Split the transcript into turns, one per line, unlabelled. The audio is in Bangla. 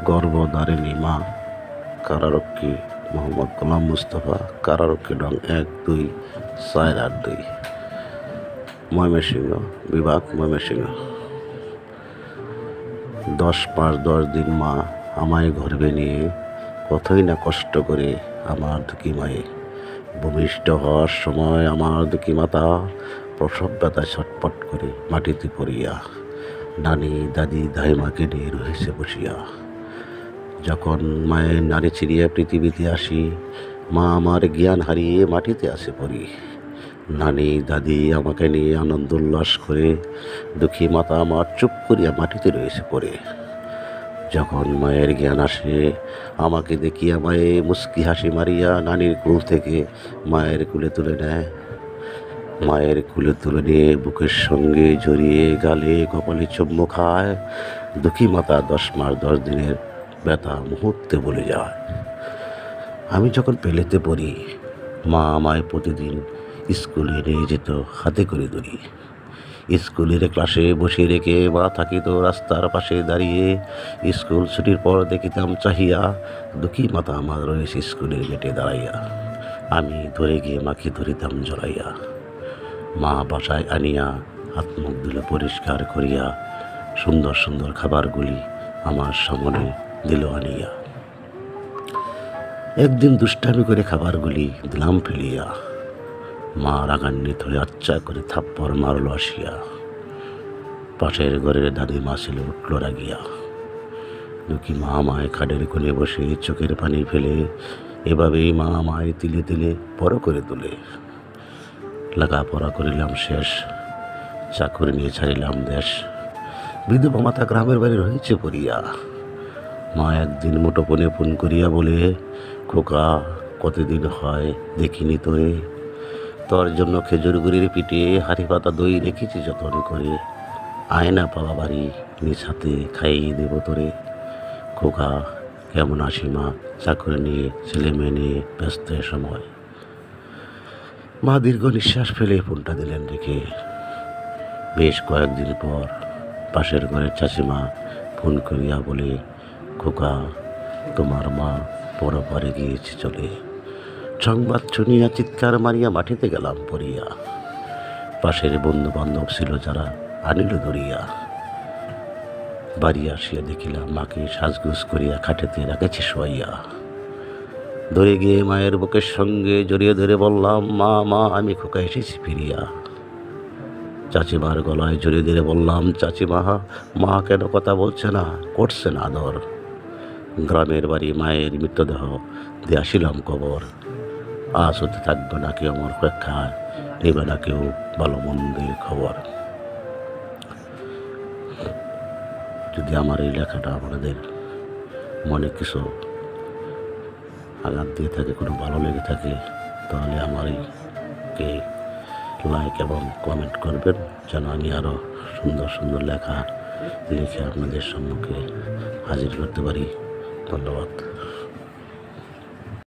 গর্ভধারিণী মা কারারক্ষী মোহাম্মদ গোলাম মুস্তফা, কারারক্ষী নং 12482, ময়মনসিংহ বিভাগ, ময়মনসিংহ। 10 মাস 10 দিন মা আমায় গর্ভে নিয়ে কতই না কষ্ট করে আমার দুঃখী মায়ে ভূমিষ্ঠ হওয়ার সময় আমার দুঃখী মাতা প্রসব ব্যথায় ছটপট করে মাটিতে পড়িয়া নানি দাদি দাইমাকে নিয়ে রয়েছে বসিয়া। যখন মায়ের নাড়ি ছিড়িয়া পৃথিবীতে আসি, মা আমার জ্ঞান হারিয়ে মাটিতে আসে পড়ি। নানি দাদি আমাকে নিয়ে আনন্দ উল্লাস করে, দুঃখী মাতা আমার চুপ করিয়া মাটিতে রয়েছে পড়ে। যখন মায়ের জ্ঞান আসে, আমাকে দেখিয়া মায়ে মুস্কি হাসি মারিয়া নানির কুল থেকে মায়ের কুলে তুলে নেয়। মায়ের কুলে তুলে নিয়ে বুকের সঙ্গে জড়িয়ে গালে কপালে চুম্বু খায়। দুঃখী মাতা 10 মাস 10 দিনের ব্যথা মুহূর্তে বলে যায়। আমি যখন পেলেতে পড়ি, মা আমায় প্রতিদিন স্কুলে নিয়ে যেত হাতে করে ধরি। স্কুলের ক্লাসে বসিয়ে রেখে মা থাকিত রাস্তার পাশে দাঁড়িয়ে। স্কুল ছুটির পর দেখিতাম চাহিয়া, দুঃখী মাতা আমার রয়েছে স্কুলের গেটে দাঁড়াইয়া। আমি ধরে গিয়ে মাকে ধরিতাম জড়াইয়া। মা বাসায় আনিয়া হাত মুখ দিল পরিষ্কার করিয়া, সুন্দর সুন্দর খাবারগুলি আমার সামনে দিল আনিয়া। একদিন দুষ্টামি করে খাবারগুলি দিলাম ফেলিয়া। মা রাগান্বিত হয়ে আচ্ছা করে থাপ্পড় মারল আসিয়া। পাশের ঘরের দাদিমা ছিল উঠল রাগিয়া। দুঃখী মা আমায় খাটের কোণে বসে চোখের পানি ফেলে এভাবেই মা আমায় তিলে তিলে বড় করে তোলে। লেখাপড়া করিলাম শেষ, চাকরি নিয়ে ছাড়িলাম দেশ। বিধবা মাতা গ্রামের বাড়ি রয়েছে পড়িয়া। মা একদিন মুঠোফোনে ফোন করিয়া বলে, খোকা কতদিন হয় দেখিনি তোরে, তোর জন্য খেজুর গুড়ির পিঠে হাঁড়ি পাতা দই রেখেছি যত্ন করে, আয় না পাওয়া বাড়ি নিজ হাতে খাইয়ে দেব তোরে। খোকা কেমন আসি মা, চাকরি নিয়ে ছেলে মেয়ে নিয়ে ব্যস্ত সময়। মা দীর্ঘ নিঃশ্বাস ফেলে ফোনটা দিলেন রেখে। বেশ কয়েকদিন পর পাশের ঘরের চাচিমা ফোন করিয়া বলে, খোকা তোমার মা পরে গিয়েছে চলে। সংবাদ শুনিয়া চিৎকার মারিয়া মাটিতে গেলাম পড়িয়া। পাশের বন্ধু বান্ধব ছিল যারা আনিল ধরিয়া। বাড়ি আসিয়া দেখিলাম মাকে সাজগুজ করিয়া খাটেতে রাখেছে শোয়াইয়া। ধরে গিয়ে মায়ের বুকের সঙ্গে জড়িয়ে ধরে বললাম, মা মা আমি খোকা এসেছি ফিরিয়া। চাচিমার গলায় জড়িয়ে ধরে বললাম, চাচিমা মা কেন কথা বলছে না, করছে না আদর। গ্রামের বাড়ি মায়ের মৃতদেহ দিয়ে আসিলাম কবর। আজ হতে থাকবে না কেউ আমার অপেক্ষায়, নেবে না কেউ ভালো মন্দের খবর। যদি আমার এই লেখাটা আপনাদের মনে কিছু আঘাত দিয়ে থাকে, কোনো ভালো লেগে থাকে, তাহলে আমারকে লাইক এবং কমেন্ট করবেন, যেন আমি আরও সুন্দর সুন্দর লেখা লিখে আপনাদের সম্মুখে হাজির করতে পারি। ধন্যবাদ।